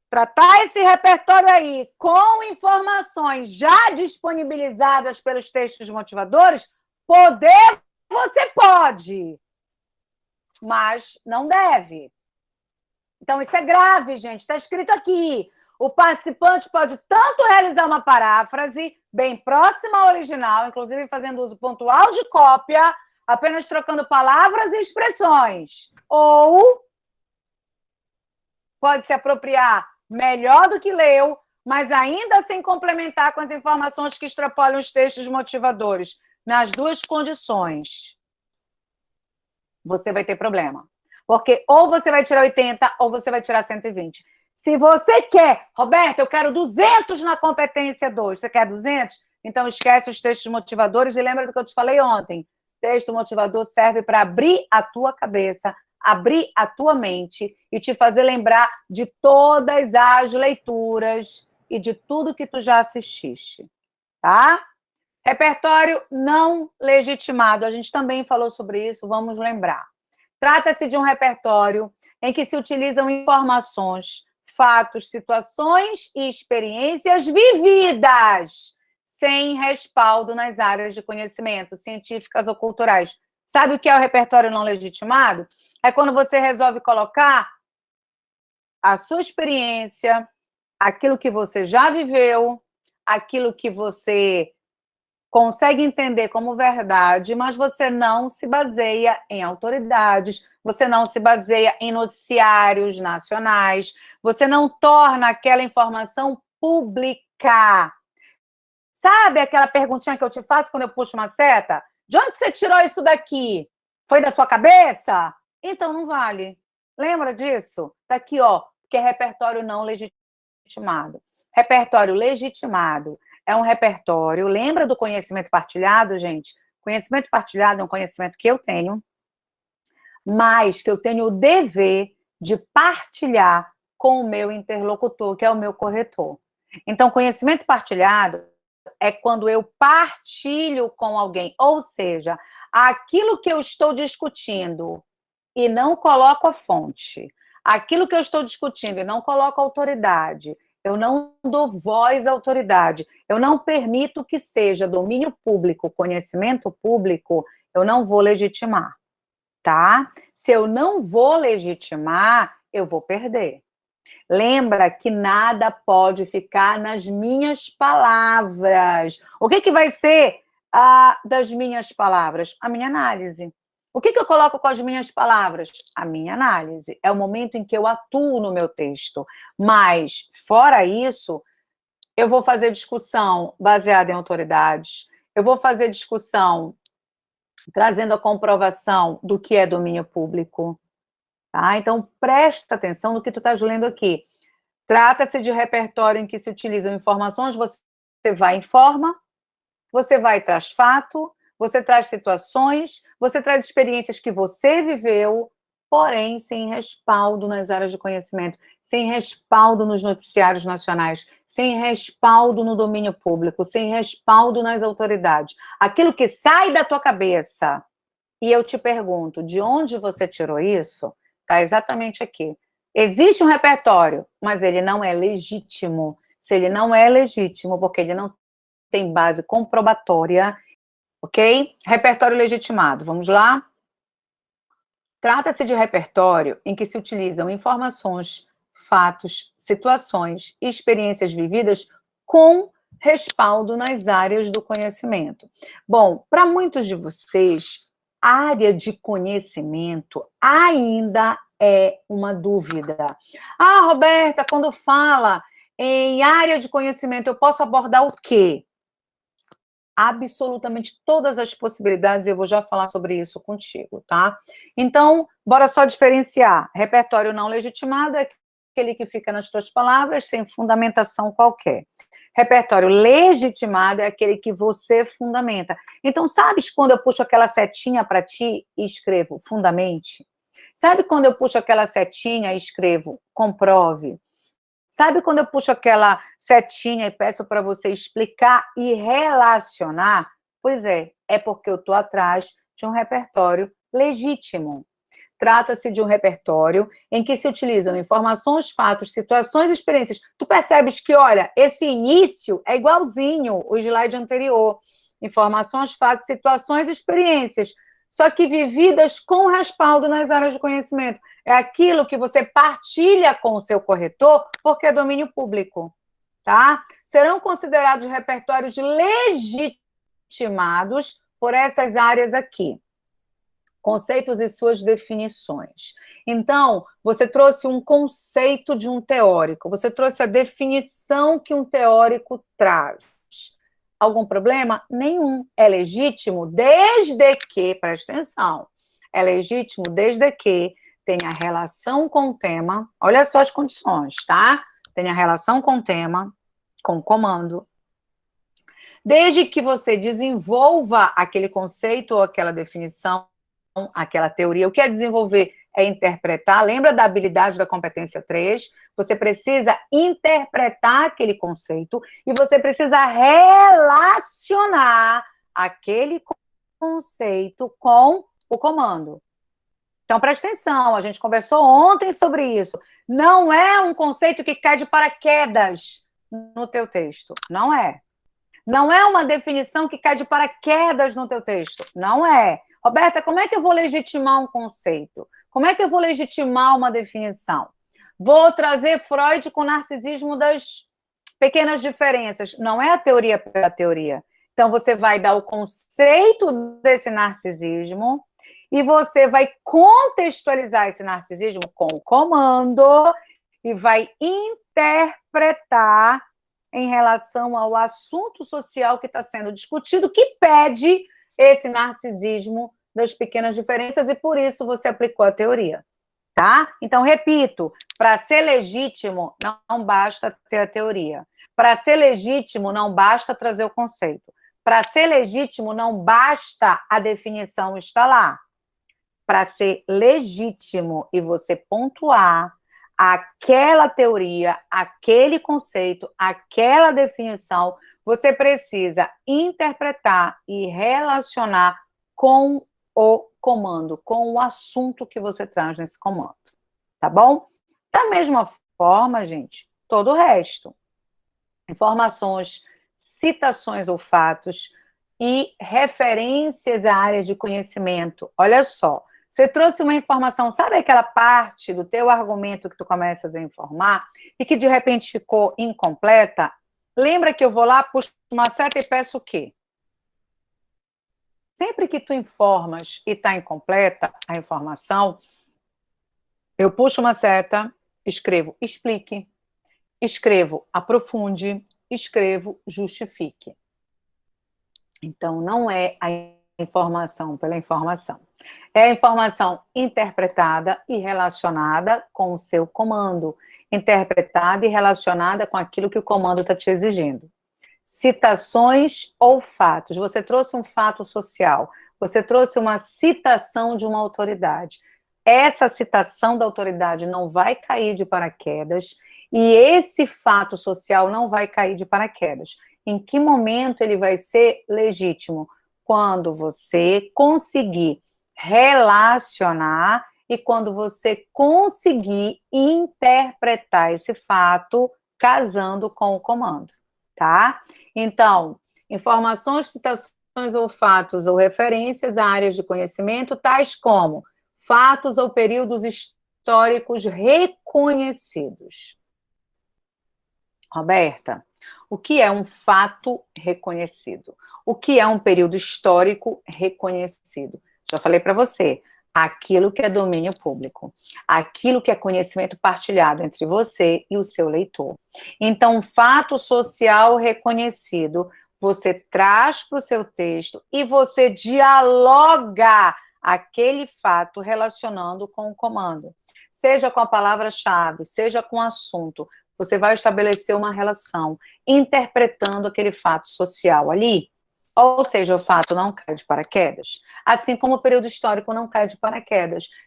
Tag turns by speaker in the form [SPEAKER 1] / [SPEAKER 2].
[SPEAKER 1] tratar esse repertório aí com informações já disponibilizadas pelos textos motivadores, poder você pode, mas não deve. Então, isso é grave, gente. Está escrito aqui. O participante pode tanto realizar uma paráfrase bem próxima ao original, inclusive fazendo uso pontual de cópia, apenas trocando palavras e expressões, ou pode se apropriar melhor do que leu, mas ainda sem complementar com as informações que extrapolam os textos motivadores. Nas duas condições, você vai ter problema. Porque ou você vai tirar 80 ou você vai tirar 120. Se você quer, Roberta, eu quero 200 na competência 2, você quer 200? Então esquece os textos motivadores e lembra do que eu te falei ontem. Texto motivador serve para abrir a tua cabeça, abrir a tua mente e te fazer lembrar de todas as leituras e de tudo que tu já assististe, tá? Repertório não legitimado. A gente também falou sobre isso, vamos lembrar. Trata-se de um repertório em que se utilizam informações, fatos, situações e experiências vividas, sem respaldo nas áreas de conhecimento, científicas ou culturais. Sabe o que é o repertório não legitimado? É quando você resolve colocar a sua experiência, aquilo que você já viveu, aquilo que você consegue entender como verdade, mas você não se baseia em autoridades, você não se baseia em noticiários nacionais, você não torna aquela informação pública. Sabe aquela perguntinha que eu te faço quando eu puxo uma seta? De onde você tirou isso daqui? Foi da sua cabeça? Então não vale. Lembra disso? Tá aqui, ó, que é repertório não legitimado. Repertório legitimado é um repertório. Lembra do conhecimento partilhado, gente? Conhecimento partilhado é um conhecimento que eu tenho, mas que eu tenho o dever de partilhar com o meu interlocutor, que é o meu corretor. Então, conhecimento partilhado é quando eu partilho com alguém, ou seja, aquilo que eu estou discutindo e não coloco a fonte, aquilo que eu estou discutindo e não coloco a autoridade, eu não dou voz à autoridade, eu não permito que seja domínio público, conhecimento público, eu não vou legitimar, tá? Se eu não vou legitimar, eu vou perder. Lembra que nada pode ficar nas minhas palavras. O que vai ser das minhas palavras? A minha análise. O que eu coloco com as minhas palavras? A minha análise. É o momento em que eu atuo no meu texto. Mas, fora isso, eu vou fazer discussão baseada em autoridades. Eu vou fazer discussão trazendo a comprovação do que é domínio público. Tá? Então, presta atenção no que tu estás lendo aqui. Trata-se de repertório em que se utilizam informações, você vai e informa, você vai e traz fato, você traz situações, você traz experiências que você viveu, porém sem respaldo nas áreas de conhecimento, sem respaldo nos noticiários nacionais, sem respaldo no domínio público, sem respaldo nas autoridades. Aquilo que sai da tua cabeça, e eu te pergunto, de onde você tirou isso? Está exatamente aqui. Existe um repertório, mas ele não é legítimo. Se ele não é legítimo, porque ele não tem base comprobatória, ok? Repertório legitimado, vamos lá? Trata-se de repertório em que se utilizam informações, fatos, situações e experiências vividas com respaldo nas áreas do conhecimento. Bom, para muitos de vocês, área de conhecimento ainda é uma dúvida. Ah, Roberta, quando fala em área de conhecimento, eu posso abordar o quê? Absolutamente todas as possibilidades, e eu vou já falar sobre isso contigo, tá? Então, bora só diferenciar. Repertório não legitimado é aquele que fica nas tuas palavras, sem fundamentação qualquer. Repertório legitimado é aquele que você fundamenta. Então, sabes quando eu puxo aquela setinha para ti e escrevo fundamente? Sabe quando eu puxo aquela setinha e escrevo comprove? Sabe quando eu puxo aquela setinha e peço para você explicar e relacionar? Pois é porque eu estou atrás de um repertório legítimo. Trata-se de um repertório em que se utilizam informações, fatos, situações e experiências. Tu percebes que, olha, esse início é igualzinho o slide anterior. Informações, fatos, situações e experiências, só que vividas com respaldo nas áreas de conhecimento. É aquilo que você partilha com o seu corretor, porque é domínio público, tá? Serão considerados repertórios legitimados por essas áreas aqui. Conceitos e suas definições. Então, você trouxe um conceito de um teórico, você trouxe a definição que um teórico traz. Algum problema? Nenhum. É legítimo desde que, presta atenção, é legítimo desde que tenha relação com o tema, olha só as condições, tá? Tenha relação com o tema, com o comando, desde que você desenvolva aquele conceito ou aquela definição, aquela teoria. O que é desenvolver? É interpretar. Lembra da habilidade da competência 3? Você precisa interpretar aquele conceito e você precisa relacionar aquele conceito com o comando. Então, presta atenção, a gente conversou ontem sobre isso. Não é um conceito que cai de paraquedas no teu texto. Não é. Não é uma definição que cai de paraquedas no teu texto. Não é. Roberta, como é que eu vou legitimar um conceito? Como é que eu vou legitimar uma definição? Vou trazer Freud com o narcisismo das pequenas diferenças. Não é a teoria pela teoria. Então, você vai dar o conceito desse narcisismo e você vai contextualizar esse narcisismo com o comando e vai interpretar em relação ao assunto social que está sendo discutido, que pede esse narcisismo das pequenas diferenças, e por isso você aplicou a teoria, tá? Então, repito, para ser legítimo, não basta ter a teoria. Para ser legítimo, não basta trazer o conceito. Para ser legítimo, não basta a definição estar lá. Para ser legítimo e você pontuar aquela teoria, aquele conceito, aquela definição, você precisa interpretar e relacionar com o comando, com o assunto que você traz nesse comando, tá bom? Da mesma forma, gente, todo o resto. Informações, citações ou fatos e referências à área de conhecimento. Olha só, você trouxe uma informação, sabe aquela parte do teu argumento que tu começas a informar e que de repente ficou incompleta? Lembra que eu vou lá, puxo uma seta e peço o quê? Sempre que tu informas e está incompleta a informação, eu puxo uma seta, escrevo explique, escrevo aprofunde, escrevo justifique. Então, não é a informação pela informação. É a informação interpretada e relacionada com o seu comando. Interpretada e relacionada com aquilo que o comando está te exigindo. Citações ou fatos. Você trouxe um fato social. Você trouxe uma citação de uma autoridade. Essa citação da autoridade não vai cair de paraquedas e esse fato social não vai cair de paraquedas. Em que momento ele vai ser legítimo? Quando você conseguir relacionar e quando você conseguir interpretar esse fato casando com o comando, tá? Então, informações, citações ou fatos ou referências a áreas de conhecimento, tais como fatos ou períodos históricos reconhecidos. Roberta, o que é um fato reconhecido? O que é um período histórico reconhecido? Já falei para você, aquilo que é domínio público, aquilo que é conhecimento partilhado entre você e o seu leitor. Então, fato social reconhecido, você traz para o seu texto e você dialoga aquele fato relacionando com o comando. Seja com a palavra-chave, seja com o assunto, você vai estabelecer uma relação, interpretando aquele fato social ali. Ou seja, o fato não cai de paraquedas, assim como o período histórico não cai de paraquedas.